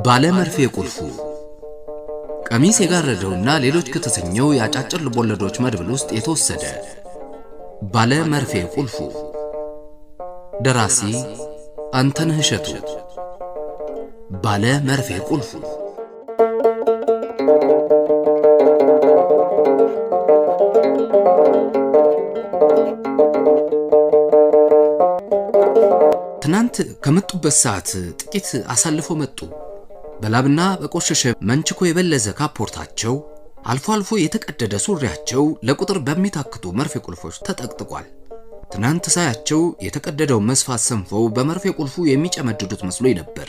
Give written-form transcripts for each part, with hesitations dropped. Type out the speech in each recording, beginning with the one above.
ባለ መርፌ ቁልፉ ቀሚስ የጋረደውና ሌሎች ከተሰኘው ያጫጭር ልቦለዶች መድብል ውስጥ የተወሰደ። ባለ መርፌ ቁልፉ ደራሲ አንተነህ እሸቱ። ባለ መርፌ ቁልፉ ትናንት ከመጡበት ሰዓት ጥቂት አሳልፈው መጡ። በላብና በቆሸሸ መንችኮ የበለዘ ካፖርታቸው አልፎ አልፎ የተቀደደ ሱሪያቸው ለቁጥር በሚታክቱ መርፌ ቁልፎች ተጠቅጥቋል። ትናንት ሳያቸው የተቀደደው መስፋት ሰንፈው በመርፌ ቁልፉ የሚጨመድዱት መስሎኝ ነበር።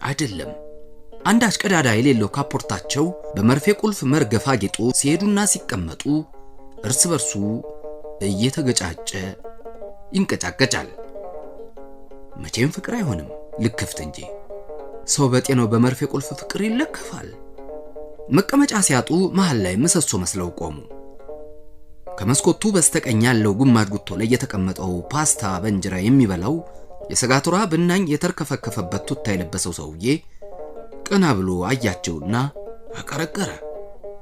አይደለም። አንዳች ቀዳዳ የሌለው ካፖርታቸው በመርፌ ቁልፍ መርገፍ አጊጦ ሲሄዱና ሲቀመጡ እርስ በርሱ እየተገጫጨ ይንቀጫቀጫል። መቼም ፍቅር አይሆንም፣ ልክፍት እንጂ። ሰው በጤናው በመርፌ ቁልፍ ፍቅር ይለከፋል። መቀመጫ ሲያጡ መሃል ላይ ምሰሶ መስለው ቆሙ። ከመስኮቱ በስተቀኝ ያለው ጉማድ ጉቶ ላይ የተቀመጠው ፓስታ በእንጀራ የሚበላው የሰጋቱራ ብናኝ የተርከፈከፈበት ቱታ የለበሰው ሰውዬ ቀና ብሎ አያቸውና አቀረቀረ።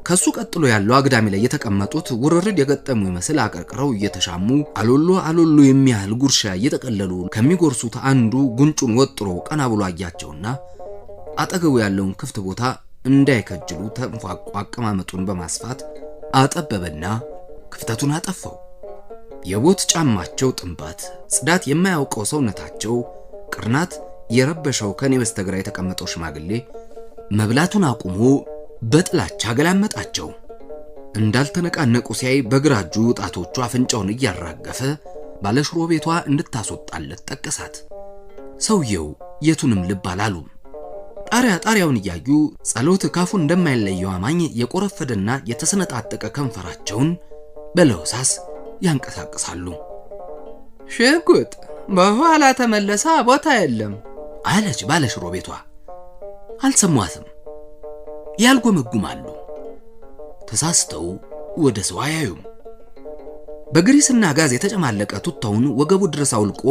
ከሱ ቀጥሎ ያለው አግዳሚ ላይ የተቀመጡት ውርርድ የገጠሙ ይመስል አቀርቅረው እየተሻሙ አሎሎ የሚያህል ጉርሻ እየተቀለሉ ከሚጎርሱት አንዱ ጉንጩን ወጥሮ ቀና ብሎ አያቸውና አጠገቡ ያለውን ክፍት ቦታ እንዳይከጅሉ ተንፏቋ አቀማመጡን በማስፋት አጠበበና ክፍተቱን አጠፋው። የቦት ጫማቸው ጥንባት ጽዳት የማያውቀው ሰውነታቸው ቅርናት የረበሸው ከኔ በስተግራ የተቀመጠው ሽማግሌ መብላቱን አቁሞ በጥላቻ ገላመጣቸው። እንዳልተነቃነቁ ሲያይ በግራ እጁ ጣቶቹ አፍንጫውን እያራገፈ ባለሽሮ ቤቷ እንድታስወጣለት ጠቀሳት። ሰውየው የቱንም ልብ አላሉም። ጣሪያውን እያዩ ጸሎት ካፉ እንደማይለየው አማኝ የቆረፈደና የተሰነጣጠቀ ከንፈራቸውን በለውሳስ ያንቀሳቅሳሉ። ሽጉጥ በኋላ ተመለሳ ቦታ የለም አለች ባለሽሮ ቤቷ። አልሰሟትም። ያልጎመጉማሉ። ተሳስተው ወደ ሰው አያዩም። በግሪስና ጋዝ የተጨማለቀ ቱታውን ወገቡ ድረስ አውልቆ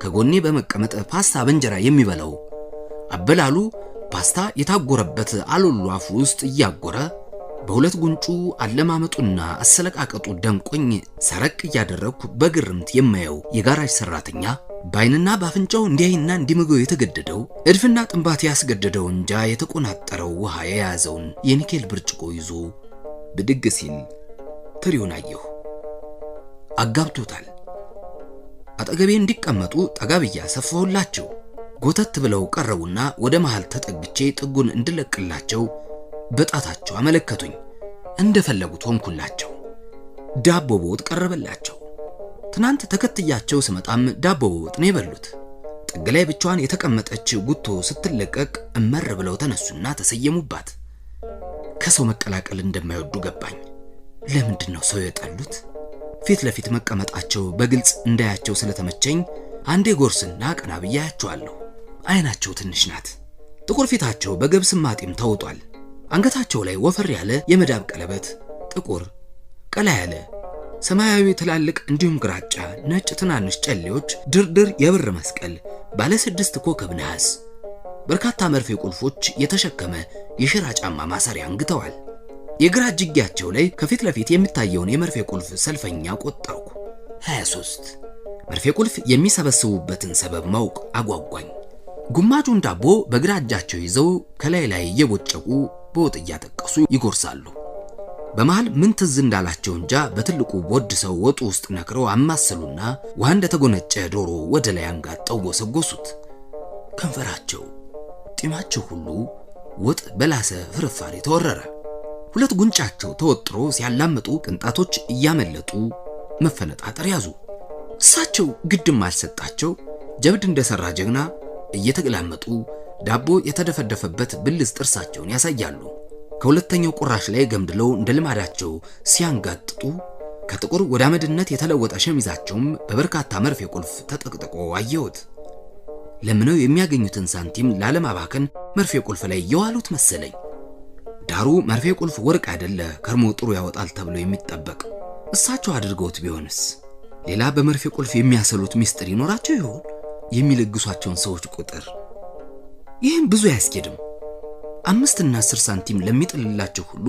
ከጎኔ በመቀመጥ ፓስታ በእንጀራ የሚበላው አበላሉ ፓስታ የታጎረበት አሎሎ አፉ ውስጥ እያጎረ በሁለት ጉንጩ አለማመጡና አሰለቃቀጡ ደንቆኝ ሰረቅ እያደረኩ በግርምት የማየው የጋራጅ ሰራተኛ ባይንና ባፍንጫው እንዲያይና እንዲመገው የተገደደው እድፍና ጥንባት ያስገደደው እንጃ የተቆናጠረው ውሃ የያዘውን የኒኬል ብርጭቆ ይዞ ብድግ ሲል ትሪውን አየሁ። አጋብቶታል። አጠገቤ እንዲቀመጡ ጠጋብያ ሰፈውላቸው። ጎተት ብለው ቀረቡና ወደ መሃል ተጠግቼ ጥጉን እንድለቅላቸው በጣታቸው አመለከቱኝ። እንደፈለጉት ሆንኩላቸው። ዳቦ በወጥ ቀረበላቸው። ትናንት ተከትያቸው ስመጣም ዳቦ በወጥ ነው የበሉት። ጥግ ላይ ብቻዋን የተቀመጠች ጉቶ ስትለቀቅ እመር ብለው ተነሱና ተሰየሙባት። ከሰው መቀላቀል እንደማይወዱ ገባኝ። ለምንድን ነው ሰው የጠሉት? ፊት ለፊት መቀመጣቸው በግልጽ እንዳያቸው ስለተመቸኝ አንዴ ጎርስና ቀና ብዬ አያቸዋለሁ። አይናቸው ትንሽ ናት። ጥቁር ፊታቸው በገብስማ ጢም ተውጧል። አንገታቸው ላይ ወፈር ያለ የመዳብ ቀለበት፣ ጥቁር ቀላ ያለ ሰማያዊ ትላልቅ እንዲሁም ግራጫ ነጭ ትናንሽ ጨሌዎች፣ ድርድር የብር መስቀል፣ ባለ 6 ኮከብ ነሐስ፣ በርካታ መርፌ ቁልፎች የተሸከመ የሽራ ጫማ ማሰሪያ አንግተዋል። የግራ እጅጌያቸው ላይ ከፊት ለፊት የሚታየውን የመርፌ ቁልፍ ሰልፈኛ ቆጠርኩ። 23 መርፌ ቁልፍ የሚሰበስቡበትን ሰበብ ማወቅ አጓጓኝ። ጉማጁን ዳቦ በግራ እጃቸው ይዘው ከላይ ላይ እየቦጨቁ በወጥ እያጠቀሱ ይጎርሳሉ። በመሃል ምን ትዝ እንዳላቸው እንጃ በትልቁ ቦድ ሰው ወጡ ውስጥ ነክረው አማሰሉና ውሃ እንደተጎነጨ ዶሮ ወደ ላይ አንጋጠው ወሰጎሱት። ከንፈራቸው ጢማቸው ሁሉ ወጥ በላሰ ፍርፋሪ ተወረረ። ሁለት ጉንጫቸው ተወጥሮ ሲያላምጡ ቅንጣቶች እያመለጡ መፈነጣጠር ያዙ። እሳቸው ግድም አልሰጣቸው። ጀብድ እንደሰራ ጀግና እየተገላመጡ ዳቦ የተደፈደፈበት ብልዝ ጥርሳቸውን ያሳያሉ። ከሁለተኛው ቁራሽ ላይ ገምድለው እንደልማዳቸው ሲያንጋጥጡ ከጥቁር ወደ አመድነት የተለወጠ ሸሚዛቸውም በበርካታ መርፌ ቁልፍ ተጠቅጥቆ አየሁት። ለምነው የሚያገኙትን ሳንቲም ላለማባከን መርፌ ቁልፍ ላይ የዋሉት መሰለኝ። ዳሩ መርፌ ቁልፍ ወርቅ አይደለ ከርሞ ጥሩ ያወጣል ተብሎ የሚጠበቅ። እሳቸው አድርገውት ቢሆንስ? ሌላ በመርፌ ቁልፍ የሚያሰሉት ሚስጥር ይኖራቸው ይሆን? የሚለግሷቸውን ሰዎች ቁጥር ይህም ብዙ አያስኬድም። 5 እና 10 ሳንቲም ለሚጥልላቸው ሁሉ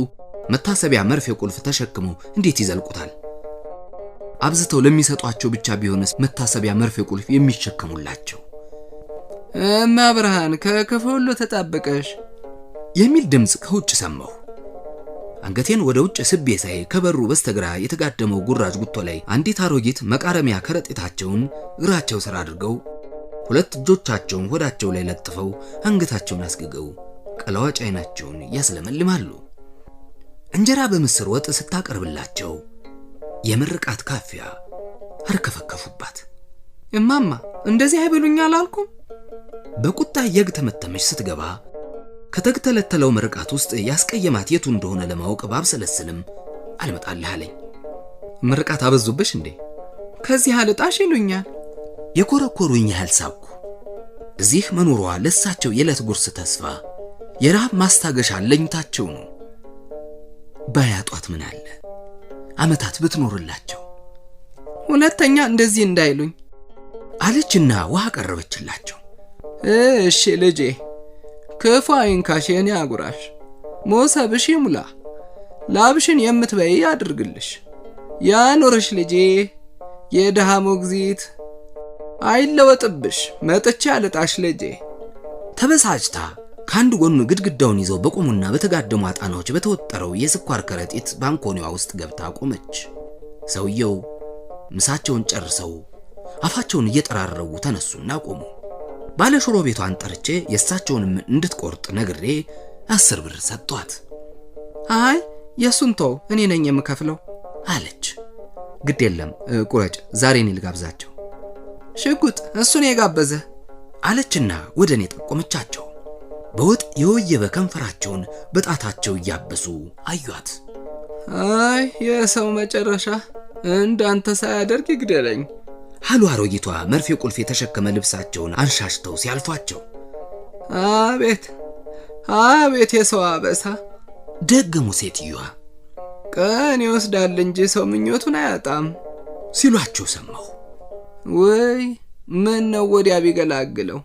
መታሰቢያ መርፌ ቁልፍ ተሸክመው እንዴት ይዘልቁታል? አብዝተው ለሚሰጧቸው ብቻ ቢሆንስ መታሰቢያ መርፌ ቁልፍ የሚሸከሙላቸው? እማብርሃን ከክፉ ሁሉ ተጣበቀሽ የሚል ድምጽ ከውጭ ሰማሁ። አንገቴን ወደ ውጭ ስቤ ሳይ ከበሩ በስተግራ የተጋደመው ጉራጅ ጉቶ ላይ አንዲት አሮጊት መቃረሚያ ከረጢታቸውን እግራቸው ስር አድርገው 2 እጆቻቸውን ሆዳቸው ላይ ለጥፈው አንገታቸውን አስገገው ቀለዋጭ አይናቸውን ያስለመልማሉ። እንጀራ በምስር ወጥ ስታቀርብላቸው የምርቃት ካፊያ አርከፈከፉባት። እማማ እንደዚህ አይበሉኝ አላልኩም? በቁጣ የግተመተመች ስትገባ ከተገተለተለው ምርቃት ውስጥ ያስቀየማት የቱ እንደሆነ ለማወቅ ባብሰለስልም አልመጣልህ አለኝ። ምርቃት አበዙብሽ እንዴ? ከዚህ አልጣሽ ይሉኛል። የኮረኮሩኝ ያህል ሳብኩ። እዚህ መኖሯ ለሳቸው የዕለት ጉርስ ተስፋ፣ የረሃብ ማስታገሻ ለኝታቸው ነው። ባያጧት ምን አለ ዓመታት ብትኖርላቸው። ሁለተኛ እንደዚህ እንዳይሉኝ አለችና ውሃ ቀረበችላቸው። እሺ ልጄ፣ ክፉ አይንካሽ የኔ አጉራሽ፣ ሞሰብሽ ይሙላ፣ ላብሽን የምትበይ ያድርግልሽ፣ ያኑርሽ ልጄ፣ የደሃ ሞግዚት አይለወጥብሽ፣ መጥቻ አልጣሽ ልጄ። ተበሳጭታ ከአንድ ጎኑ ግድግዳውን ይዘው በቆሙና በተጋደሙ አጣናዎች በተወጠረው የስኳር ከረጢት ባንኮኒዋ ውስጥ ገብታ ቆመች። ሰውየው ምሳቸውን ጨርሰው አፋቸውን እየጠራረው ተነሱና ቆሙ። ባለሽሮ ቤቷን ጠርቼ የእሳቸውንም እንድትቆርጥ ነግሬ 10 ብር ሰጥቷት፣ አይ የሱን ተው እኔ ነኝ የምከፍለው አለች። ግድ የለም ቁረጭ፣ ዛሬ እኔ ልጋብዛቸው። ሽጉጥ እሱን የጋበዘ አለችና ወደ እኔ ጠቆመቻቸው። በወጥ የወየበ ከንፈራቸውን በጣታቸው እያበሱ አዩት። አይ የሰው መጨረሻ እንዳንተ ሳያደርግ ይግደለኝ አሉ አሮጊቷ መርፌ ቁልፍ የተሸከመ ልብሳቸውን አንሻሽተው ሲያልፏቸው። አቤት አቤት የሰው አበሳ ደገሙ ሴትዮዋ። ቀን ይወስዳል እንጂ ሰው ምኞቱን አያጣም ሲሏቸው ሰማሁ። ወይ ምን ነው ወዲያ ቢገላግለው።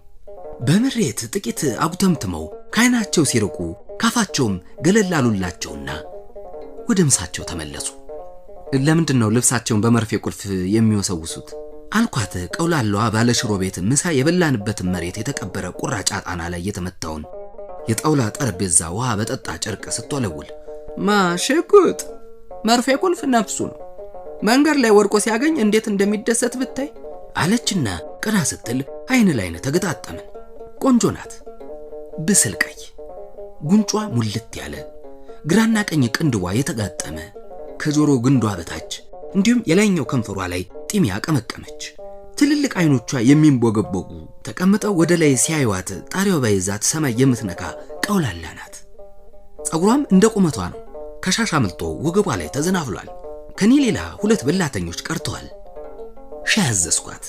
በመሬት ጥቂት አጉተምትመው ካይናቸው ሲርቁ ካፋቸውም ገለላሉላቸውና ወደ ምሳቸው ተመለሱ። ለምንድን ነው ልብሳቸውን በመርፌ ቁልፍ የሚወሰውሱት? አልኳት። ቀውላሏ ባለሽሮ ቤት ምሳ የበላንበትን መሬት የተቀበረ ቁራጭ አጣና ላይ የተመታውን የጣውላ ጠረጴዛ ውሃ በጠጣ ጨርቅ ስትወለውል። ሽጉጥ መርፌ ቁልፍ ነፍሱ ነው። መንገድ ላይ ወርቆ ሲያገኝ እንዴት እንደሚደሰት ብታይ አለችና ቀና ስትል አይን ላይነ ተገጣጠምን። ቆንጆ ናት። ብስል ቀይ ጉንጯ ሙልት ያለ ግራና ቀኝ ቅንድዋ የተጋጠመ ከጆሮ ግንዷ በታች እንዲሁም የላይኛው ከንፈሯ ላይ ጢም ያቀመቀመች ትልልቅ አይኖቿ የሚንቦገቦጉ ተቀምጠው ወደ ላይ ሲያዩዋት ጣሪያው ባይዛት ሰማይ የምትነካ ቀውላላ ናት። ጸጉሯም እንደ ቁመቷ ነው። ከሻሽ አምልጦ ወገቧ ላይ ተዘናፍሏል። ከኔ ሌላ 2 በላተኞች ቀርተዋል። ሻይ አዘዝኳት።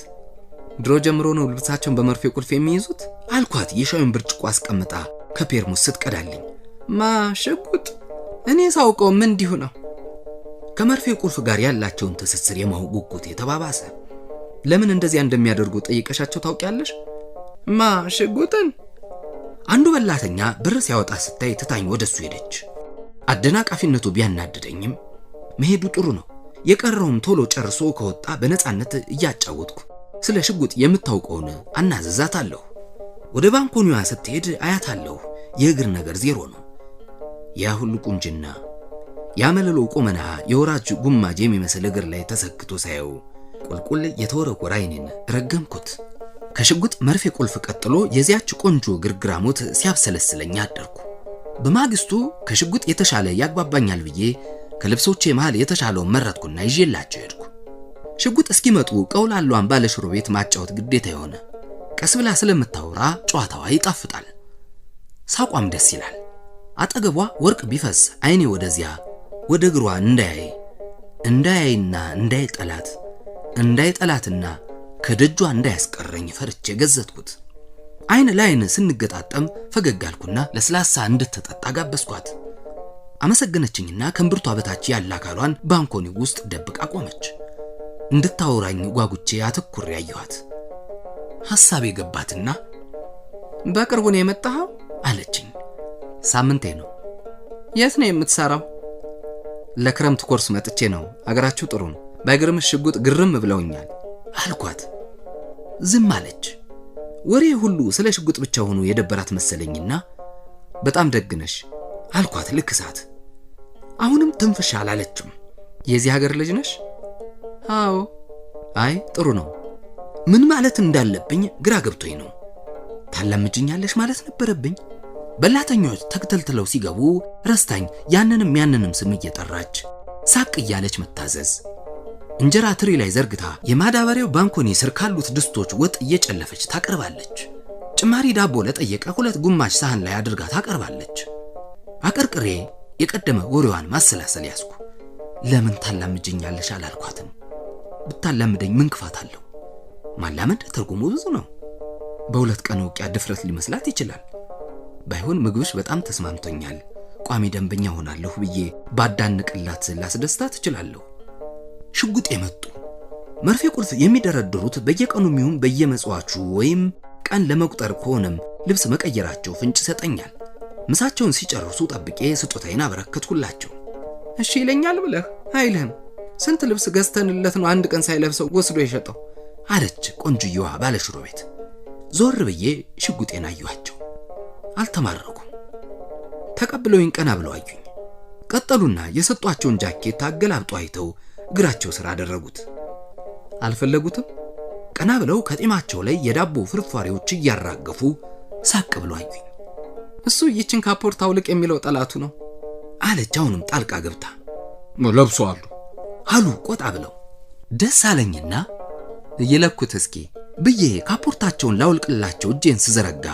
ድሮ ጀምሮ ነው ልብሳቸውን በመርፌ ቁልፍ የሚይዙት አልኳት። የሻዩን ብርጭቆ አስቀምጣ ከፔርሙስ ስትቀዳልኝ። ሽጉጥ እኔ ሳውቀው ምን እንዲሁ ነው። ከመርፌ ቁልፍ ጋር ያላቸውን ትስስር የማወቅ ጉጉት የተባባሰ። ለምን እንደዚያ እንደሚያደርጉ ጠይቀሻቸው ታውቂያለሽ? ሽጉጥን አንዱ በላተኛ ብር ሲያወጣ ስታይ ትታኝ ወደሱ ሄደች። አደናቃፊነቱ ቢያናድደኝም መሄዱ ጥሩ ነው። የቀረውም ቶሎ ጨርሶ ከወጣ በነፃነት እያጫወትኩ ስለ ሽጉጥ የምታውቀውን አናዘዛታለሁ። ወደ ባንኮኒዋ ስትሄድ አያታለሁ። የእግር ነገር ዜሮ ነው። ያ ሁሉ ቁንጅና፣ ያመለሎ ቁመና የወራጅ ጉማጅ የሚመስል እግር ላይ ተሰክቶ ሳየው ቁልቁል የተወረወረ አይኔን ረገምኩት። ከሽጉጥ መርፌ ቁልፍ ቀጥሎ የዚያች ቆንጆ ግርግራሞት ሲያብሰለስለኝ አደርኩ። በማግስቱ ከሽጉጥ የተሻለ ያግባባኛል ብዬ ከልብሶቼ መሃል የተሻለውን መረጥኩና ይዤላቸው ሄድኩ። ሽጉጥ እስኪመጡ ቀውላሏን ባለሽሮ ቤት ማጫወት ግዴታ የሆነ። ቀስ ብላ ስለምታወራ ጨዋታዋ ይጣፍጣል። ሳቋም ደስ ይላል። አጠገቧ ወርቅ ቢፈስ አይኔ ወደዚያ ወደ እግሯ እንዳያይና እንዳይጠላትና ከደጇ እንዳያስቀረኝ ፈርቼ ገዘትኩት። አይን ላይን ስንገጣጠም ፈገግ አልኩና ለስላሳ እንድትጠጣ ጋበዝኳት። አመሰገነችኝና ከንብርቷ በታች ያለ አካሏን ባንኮኒ ውስጥ ደብቃ ቆመች። እንድታወራኝ ጓጉቼ አተኩሬ ያየኋት። ሐሳቤ ገባትና በቅርቡ ነው የመጣኸው አለችኝ። ሳምንቴ ነው። የት ነው የምትሰራው? ለክረምት ኮርስ መጥቼ ነው። አገራችሁ ጥሩ ነው። ባይገርምሽ ሽጉጥ ግርም ብለውኛል አልኳት። ዝም አለች። ወሬ ሁሉ ስለ ሽጉጥ ብቻ ሆኖ የደበራት መሰለኝና በጣም ደግነሽ አልኳት ልክሳት። አሁንም ትንፍሽ አላለችም። የዚህ ሀገር ልጅ ነሽ? አዎ። አይ ጥሩ ነው። ምን ማለት እንዳለብኝ ግራ ገብቶኝ ነው። ታላምጅኛለሽ ማለት ነበረብኝ። በላተኞች ተክተልትለው ሲገቡ ረስታኝ ያንንም ስም እየጠራች ሳቅ እያለች መታዘዝ። እንጀራ ትሪ ላይ ዘርግታ የማዳበሪያው ባንኮኒ ስር ካሉት ድስቶች ወጥ እየጨለፈች ታቀርባለች። ጭማሪ ዳቦ ለጠየቀ 2 ግማሽ ሳህን ላይ አድርጋ ታቀርባለች። አቀርቅሬ የቀደመ ወሬዋን ማሰላሰል ያስኩ። ለምን ታላምጅኛለሽ አላልኳትም? ብታላምደኝ ምን ክፋት አለው? ማላመድ ትርጉሙ ብዙ ነው። በ2 ቀን ውቂያ ድፍረት ሊመስላት ይችላል። ባይሆን ምግብሽ በጣም ተስማምቶኛል፣ ቋሚ ደንበኛ ሆናለሁ ብዬ ባዳንቅላት ላስደስታት እችላለሁ። ሽጉጥ የመጡ መርፌ ቁልፍ የሚደረድሩት በየቀኑ የሚሆን በየመጽዋቹ ወይም ቀን ለመቁጠር ከሆነም ልብስ መቀየራቸው ፍንጭ ሰጠኛል። ምሳቸውን ሲጨርሱ ጠብቄ ስጦታዬን አበረከትኩላቸው። እሺ ይለኛል ብለህ አይልህም? ስንት ልብስ ገዝተንለት ነው አንድ ቀን ሳይለብሰው ወስዶ የሸጠው አለች ቆንጆየዋ ባለሽሮ ቤት። ዞር ብዬ ሽጉጤን አየኋቸው። አልተማረኩም። ተቀብለውኝ ቀና ብለው አዩኝ። ቀጠሉና የሰጧቸውን ጃኬት አገላብጦ አይተው እግራቸው ስር አደረጉት። አልፈለጉትም። ቀና ብለው ከጢማቸው ላይ የዳቦ ፍርፋሪዎች እያራገፉ ሳቅ ብለው አዩኝ። እሱ ይችን ካፖርት አውልቅ የሚለው ጠላቱ ነው አለች አሁንም ጣልቃ ገብታ። ለብሷል አሉ ቆጣ ብለው። ደስ አለኝና እየለኩት እስኪ ብዬ ካፖርታቸውን ላውልቅላቸው እጄን ስዘረጋ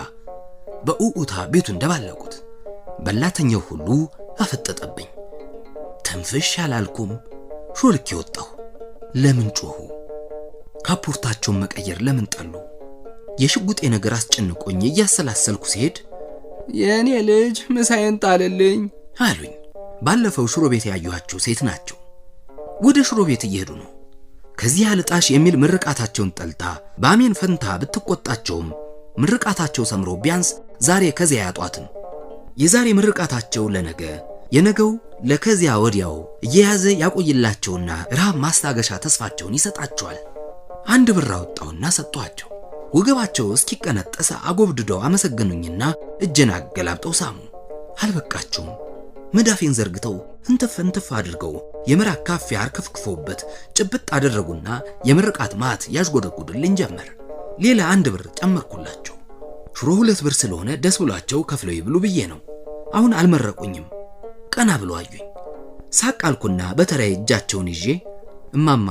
በኡኡታ ቤቱን ደባለቁት። በላተኛው ሁሉ አፈጠጠብኝ። ተንፍሽ አላልኩም። ሾልክ ወጣሁ። ለምን ጮሁ? ካፖርታቸውን መቀየር ለምን ጠሉ? የሽጉጤ ነገር አስጨንቆኝ እያሰላሰልኩ ሲሄድ የኔ ልጅ ምሳዬን ጣልልኝ አሉኝ። ባለፈው ሽሮ ቤት ያዩዋቸው ሴት ናቸው። ወደ ሽሮ ቤት እየሄዱ ነው። ከዚህ ያልጣሽ የሚል ምርቃታቸውን ጠልታ በአሜን ፈንታ ብትቆጣቸውም ምርቃታቸው ሰምሮ ቢያንስ ዛሬ ከዚያ ያጧትም። የዛሬ ምርቃታቸው ለነገ፣ የነገው ለከዚያ ወዲያው እየያዘ ያቆይላቸውና ረሃብ ማስታገሻ ተስፋቸውን ይሰጣቸዋል። 1 ብር አወጣውና ሰጧቸው። ወገባቸው እስኪቀነጠስ አጎብድደው አመሰገኑኝና እጄን አገላብጠው ሳሙ። አልበቃቸውም። መዳፌን ዘርግተው እንትፍ አድርገው የምራቅ ካፌ አርከፍክፎበት ጭብጥ አደረጉና የምርቃት ማት ያዥጎደጉድልኝ ጀመር። ሌላ 1 ብር ጨመርኩላቸው። ሽሮ 2 ብር ስለሆነ ደስ ብሏቸው ከፍለው ይብሉ ብዬ ነው። አሁን አልመረቁኝም። ቀና ብለው አዩኝ። ሳቃልኩና በተራይ እጃቸውን ይዤ እማማ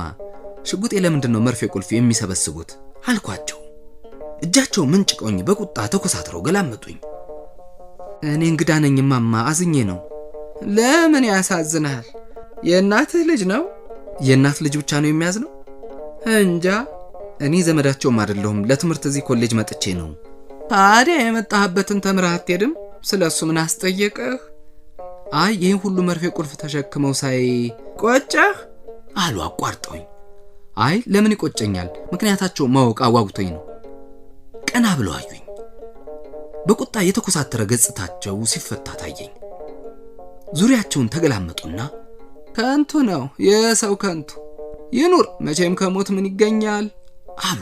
ሽጉጤ ለምንድን ነው መርፌ ቁልፍ የሚሰበስቡት አልኳቸው። እጃቸው ምንጭቆኝ በቁጣ ተኮሳትረው ገላመጡኝ። እኔ እንግዳ ነኝ እማማ፣ አዝኜ ነው። ለምን ያሳዝናል? የእናትህ ልጅ ነው። የእናት ልጅ ብቻ ነው የሚያዝነው? እንጃ። እኔ ዘመዳቸውም አይደለሁም። ለትምህርት እዚህ ኮሌጅ መጥቼ ነው። ታዲያ የመጣህበትን ተምረህ አትሄድም? ስለሱ ምን አስጠየቀህ? አይ ይሄን ሁሉ መርፌ ቁልፍ ተሸክመው ሳይ ቆጨህ አሉ አቋርጠውኝ። አይ ለምን ይቆጨኛል? ምክንያታቸው ማወቅ አጓጉቶኝ ነው። ቀና ብለው አዩኝ። በቁጣ የተኮሳተረ ገጽታቸው ሲፈታ ታየኝ። ዙሪያቸውን ተገላመጡና ከንቱ ነው የሰው ከንቱ ይኑር፣ መቼም ከሞት ምን ይገኛል አሉ።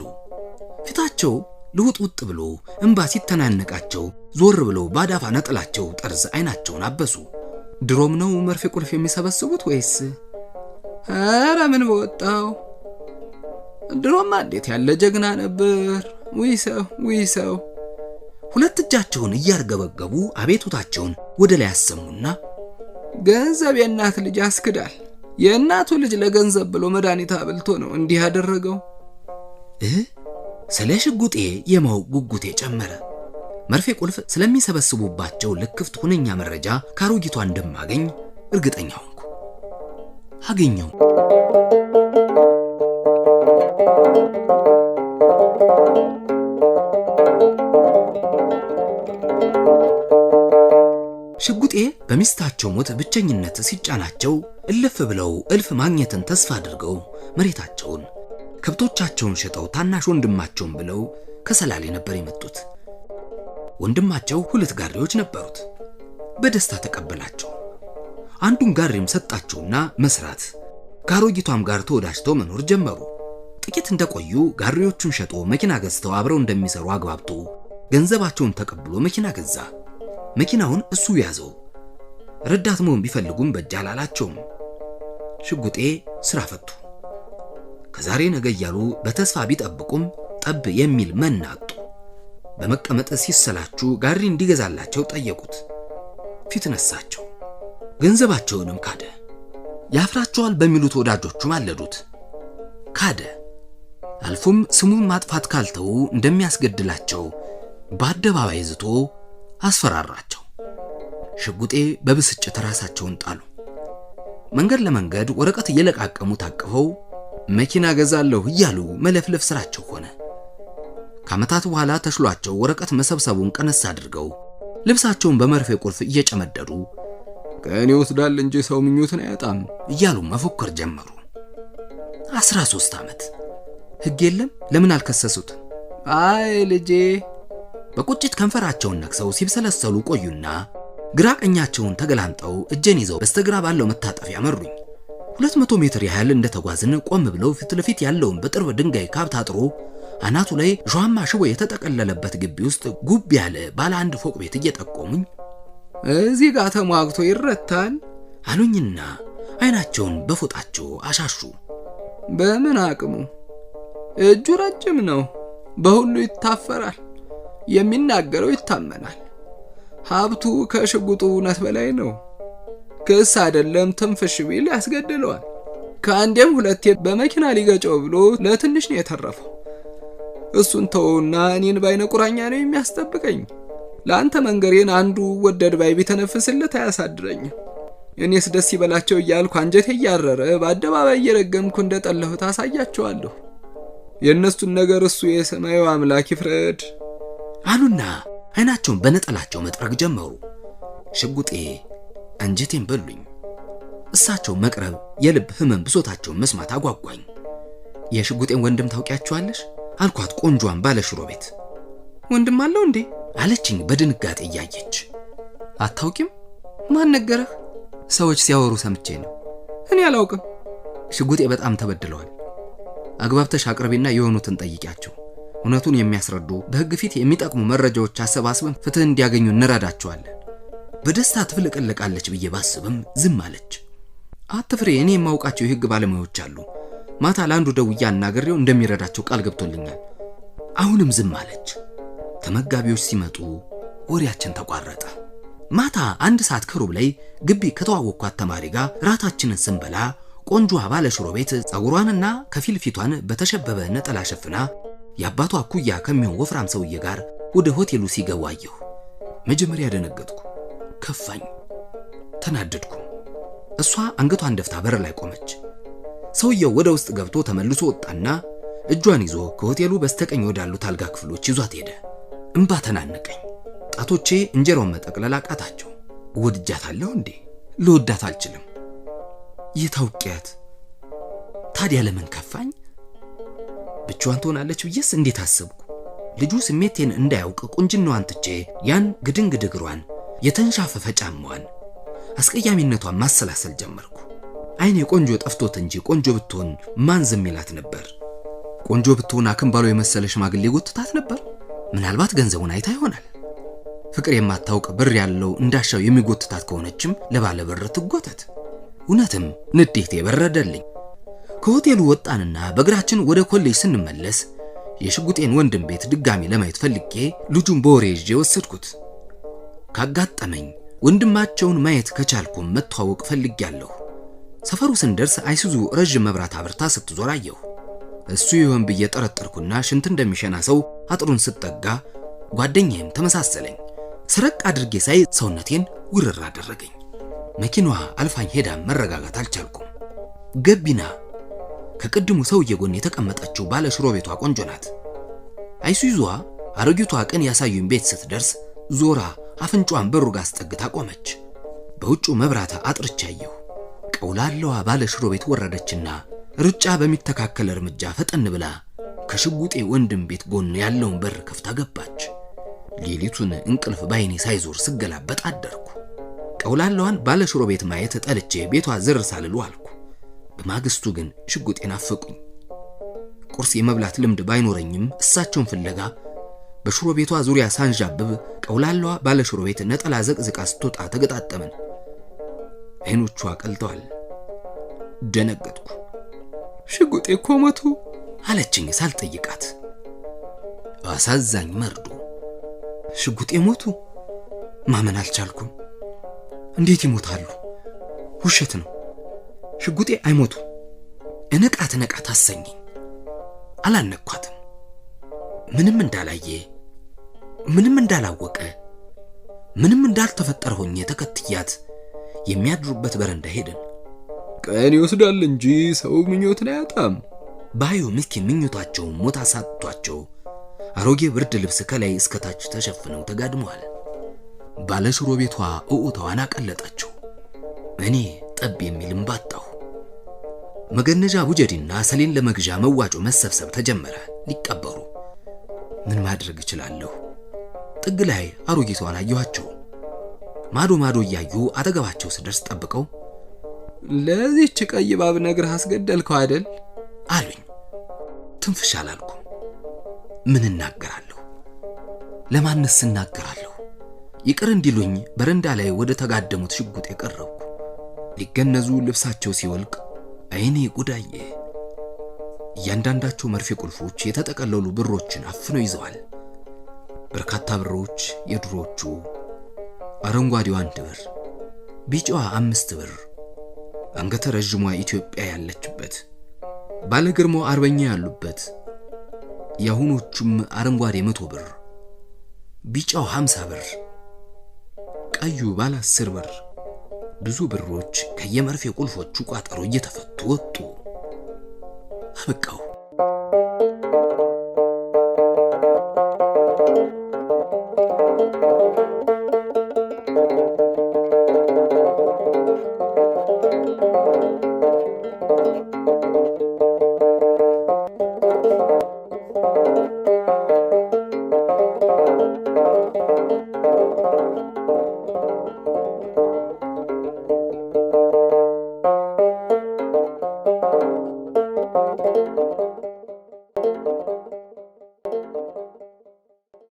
ፊታቸው ልውጥ ብሎ እንባ ሲተናነቃቸው ዞር ብለው ባዳፋ ነጠላቸው ጠርዝ አይናቸውን አበሱ። ድሮም ነው መርፌ ቁልፍ የሚሰበስቡት ወይስ? ኧረ ምን በወጣው፣ ድሮማ እንዴት ያለ ጀግና ነበር። ውይ ሰው። 2 እጃቸውን እያርገበገቡ አቤቱታቸውን ወደ ላይ ያሰሙና ገንዘብ የእናት ልጅ ያስክዳል። የእናቱ ልጅ ለገንዘብ ብሎ መድኃኒት አብልቶ ነው እንዲህ ያደረገው። ስለ ሽጉጤ የማወቅ ጉጉቴ ጨመረ። መርፌ ቁልፍ ስለሚሰበስቡባቸው ለክፍት ሁነኛ መረጃ ካሮጊቷ እንደማገኝ እርግጠኛ ሆንኩ። አገኘው። ሽጉጤ በሚስታቸው ሞት ብቸኝነት ሲጫናቸው እልፍ ብለው እልፍ ማግኘትን ተስፋ አድርገው መሬታቸውን ከብቶቻቸውን ሸጠው ታናሽ ወንድማቸውን ብለው ከሰላሌ ነበር የመጡት። ወንድማቸው 2 ጋሪዎች ነበሩት። በደስታ ተቀበላቸው። አንዱን ጋሪም ሰጣቸውና መስራት ከአሮጊቷም ጋር ተወዳጅተው መኖር ጀመሩ። ጥቂት እንደቆዩ ጋሪዎቹን ሸጦ መኪና ገዝተው አብረው እንደሚሰሩ አግባብቶ ገንዘባቸውን ተቀብሎ መኪና ገዛ። መኪናውን እሱ ያዘው። ረዳት መሆን ቢፈልጉም በእጅ አላላቸውም። ሽጉጤ ስራ ፈቱ። ከዛሬ ነገ እያሉ በተስፋ ቢጠብቁም ጠብ የሚል መና አጡ። በመቀመጥ ሲሰላቹ ጋሪ እንዲገዛላቸው ጠየቁት። ፊት ነሳቸው። ገንዘባቸውንም ካደ። ያፍራቸዋል በሚሉት ወዳጆቹ ማለዱት። ካደ። አልፎም ስሙን ማጥፋት ካልተው እንደሚያስገድላቸው በአደባባይ ዝቶ አስፈራራቸው። ሽጉጤ በብስጭት ራሳቸውን ጣሉ። መንገድ ለመንገድ ወረቀት እየለቃቀሙ ታቅፈው መኪና ገዛለሁ እያሉ መለፍለፍ ስራቸው ሆነ። ከዓመታት በኋላ ተሽሏቸው ወረቀት መሰብሰቡን ቀነስ አድርገው ልብሳቸውን በመርፌ ቁልፍ እየጨመደዱ ቀን ይወስዳል እንጂ ሰው ምኞትን አያጣም እያሉ መፎከር ጀመሩ። 13 ዓመት ሕግ የለም። ለምን አልከሰሱት? አይ ልጄ። በቁጭት ከንፈራቸውን ነክሰው ሲብሰለሰሉ ቆዩና ግራ ቀኛቸውን ተገላምጠው እጄን ይዘው በስተግራ ባለው መታጠፊያ መሩኝ። 200 ሜትር ያህል እንደተጓዝን ቆም ብለው ፊት ለፊት ያለውን በጥርብ ድንጋይ ካብ ታጥሮ አናቱ ላይ ዣማ ሽቦ የተጠቀለለበት ግቢ ውስጥ ጉብ ያለ ባለ 1 ፎቅ ቤት እየጠቆሙኝ እዚህ ጋር ተሟግቶ ይረታል አሉኝና አይናቸውን በፎጣቸው አሻሹ። በምን አቅሙ? እጁ ረጅም ነው፣ በሁሉ ይታፈራል፣ የሚናገረው ይታመናል። ሀብቱ ከሽጉጡ እውነት በላይ ነው። ክስ አይደለም ትንፍሽ ቢል ያስገድለዋል። ከአንዴም 2 በመኪና ሊገጨው ብሎ ለትንሽ ነው የተረፈው። እሱን ተውና እኔን ባይነ ቁራኛ ነው የሚያስጠብቀኝ። ለአንተ መንገሬን አንዱ ወደድ ባይ ቢተነፍስለት አያሳድረኝም። እኔስ ደስ ይበላቸው እያልኩ አንጀቴ እያረረ በአደባባይ እየረገምኩ እንደጠለሁት አሳያቸዋለሁ። የእነሱን ነገር እሱ የሰማዩ አምላክ ይፍረድ አሉና አይናቸውን በነጠላቸው መጥረግ ጀመሩ። ሽጉጤ አንጀቴን በሉኝ። እሳቸው መቅረብ የልብ ህመም ብሶታቸውን መስማት አጓጓኝ። የሽጉጤን ወንድም ታውቂያቸዋለሽ አልኳት ቆንጆዋን ባለ ሽሮ ቤት። ወንድም አለው እንዴ አለችኝ በድንጋጤ እያየች። አታውቂም? ማን ነገረህ? ሰዎች ሲያወሩ ሰምቼ ነው። እኔ አላውቅም። ሽጉጤ በጣም ተበድለዋል። አግባብተሽ አቅርቢና የሆኑትን ጠይቂያቸው። እውነቱን የሚያስረዱ በህግ ፊት የሚጠቅሙ መረጃዎች አሰባስበን ፍትህ እንዲያገኙ እንረዳቸዋለን። በደስታ ትፍለቀለቃለች ብዬ ባስብም ዝም አለች። አትፍሬ፣ እኔ የማውቃቸው የህግ ባለሙያዎች አሉ። ማታ ለአንዱ ደውዬ አናግሬው እንደሚረዳቸው ቃል ገብቶልኛል። አሁንም ዝም አለች። ተመጋቢዎች ሲመጡ ወሬያችን ተቋረጠ። ማታ 1 ሰዓት ከሩብ ላይ ግቢ ከተዋወቅኳት ተማሪ ጋር ራታችንን ስንበላ ቆንጆዋ ባለ ሽሮ ቤት ጸጉሯንና ከፊል ፊቷን በተሸበበ ነጠላ ሸፍና የአባቷ ኩያ ከሚሆን ወፍራም ሰውዬ ጋር ወደ ሆቴሉ ሲገቡ አየሁ። መጀመሪያ ደነገጥኩ፣ ከፋኝ፣ ተናደድኩ። እሷ አንገቷን ደፍታ በር ላይ ቆመች። ሰውየው ወደ ውስጥ ገብቶ ተመልሶ ወጣና እጇን ይዞ ከሆቴሉ በስተቀኝ ወዳሉት አልጋ ክፍሎች ይዟት ሄደ። እንባ ተናነቀኝ። ጣቶቼ እንጀራውን መጠቅለል አቃታቸው። ወድጃታለሁ እንዴ? ልወዳት አልችልም። የታውቂያት ታዲያ ለምን ከፋኝ? ብቻዋን ትሆናለች ብዬስ እንዴት አሰብኩ? ልጁ ስሜቴን እንዳያውቅ ቁንጅናዋን ትቼ ያን ግድንግድ እግሯን፣ የተንሻፈፈ ጫማዋን፣ አስቀያሚነቷን ማሰላሰል ጀመርኩ። አይኔ ቆንጆ ጠፍቶት እንጂ ቆንጆ ብትሆን ማን ዝም ይላት ነበር? ቆንጆ ብትሆን አክምባሎ የመሰለ ሽማግሌ ጎትታት ነበር። ምናልባት ገንዘቡን አይታ ይሆናል። ፍቅር የማታውቅ ብር ያለው እንዳሻው የሚጎትታት ከሆነችም ለባለ ብር ትጎተት። እውነትም ንዴቴ በረደልኝ። ከሆቴሉ ወጣንና በእግራችን ወደ ኮሌጅ ስንመለስ የሽጉጤን ወንድም ቤት ድጋሚ ለማየት ፈልጌ ልጁን በወሬ ይዤ ወሰድኩት። ካጋጠመኝ ወንድማቸውን ማየት ከቻልኩም መተዋወቅ ፈልጌያለሁ። ሰፈሩ ስንደርስ አይሱዙ ረጅም መብራት አብርታ ስትዞር አየሁ። እሱ ይሆን ብዬ ጠረጠርኩና ሽንት እንደሚሸና ሰው አጥሩን ስትጠጋ ጓደኛዬም ተመሳሰለኝ። ሰረቅ አድርጌ ሳይ ሰውነቴን ውርር አደረገኝ። መኪናዋ አልፋኝ ሄዳ መረጋጋት አልቻልኩም። ገቢና ከቅድሙ ሰውዬ ጎን የተቀመጠችው ባለ ሽሮ ቤቷ ቆንጆ ናት። አይሱዙዋ አሮጊቷ ቀን ያሳዩኝ ቤት ስትደርስ ዞራ አፍንጫዋን በሩ ጋር አስጠግታ ቆመች። በውጭው መብራት አጥርቻ አየሁ። ቀውላለዋ ባለ ሽሮ ቤት ወረደችና ሩጫ በሚተካከል እርምጃ ፈጠን ብላ ከሽጉጤ ወንድም ቤት ጎን ያለውን በር ከፍታ ገባች። ሌሊቱን እንቅልፍ ባይኔ ሳይዞር ስገላበጥ አደርኩ። ቀውላለዋን ባለ ሽሮ ቤት ማየት ጠልቼ ቤቷ ዝር ሳልሉ አልኩ። በማግስቱ ግን ሽጉጤን አፈቁኝ። ቁርስ የመብላት ልምድ ባይኖረኝም እሳቸውን ፍለጋ በሽሮ ቤቷ ዙሪያ ሳንዣብብ ቀውላለዋ ባለ ሽሮ ቤት ነጠላ ዘቅዝቃ ስትወጣ ተገጣጠመን። አይኖቿ ቀልተዋል። ደነገጥኩ። ሽጉጤ እኮ ሞቱ አለችኝ ሳልጠይቃት። አሳዛኝ መርዶ። ሽጉጤ ሞቱ? ማመን አልቻልኩም። እንዴት ይሞታሉ? ውሸት ነው። ሽጉጤ አይሞቱ። ነቃት አሰኘኝ። አላነኳትም። ምንም እንዳላየ፣ ምንም እንዳላወቀ፣ ምንም እንዳልተፈጠረ ሆኜ ተከትያት የሚያድሩበት በረንዳ ሄድን። ቀን ይወስዳል እንጂ ሰው ምኞትን አያጣም ባዩ ምስኪን ምኞታቸው ሞት አሳጥቷቸው አሮጌ ብርድ ልብስ ከላይ እስከ ታች ተሸፍነው ተጋድመዋል። ባለ ሽሮ ቤቷ እኡታዋን አቀለጣቸው። እኔ ጠብ የሚልም ባጣሁ። መገነጃ ቡጀዲና ሰሌን ለመግዣ መዋጮ መሰብሰብ ተጀመረ። ሊቀበሩ ምን ማድረግ እችላለሁ? ጥግ ላይ አሮጊቷን አየኋቸው። ማዶ እያዩ አጠገባቸው ስደርስ ጠብቀው ለዚህች ቀይ ባብ ነግረህ አስገደልከው አይደል አሉኝ። ትንፍሽ አላልኩም። ምን እናገራለሁ? ለማንስ እናገራለሁ? ይቅር እንዲሉኝ በረንዳ ላይ ወደ ተጋደሙት ሽጉጥ የቀረብኩ። ሊገነዙ ልብሳቸው ሲወልቅ አይኔ ጉዳዬ። እያንዳንዳቸው መርፌ ቁልፎች የተጠቀለሉ ብሮችን አፍነው ይዘዋል። በርካታ ብሮች፣ የድሮቹ አረንጓዴው 1 ብር፣ ቢጫዋ 5 ብር፣ አንገተ ረጅሟ ኢትዮጵያ ያለችበት፣ ባለግርማው አርበኛ ያሉበት፣ ያሁኖቹም አረንጓዴ 100 ብር፣ ቢጫው 50 ብር፣ ቀዩ ባለ 10 ብር። ብዙ ብሮች ከየመርፌ ቁልፎቹ ቋጠሮ እየተፈቱ ወጡ። አበቃው።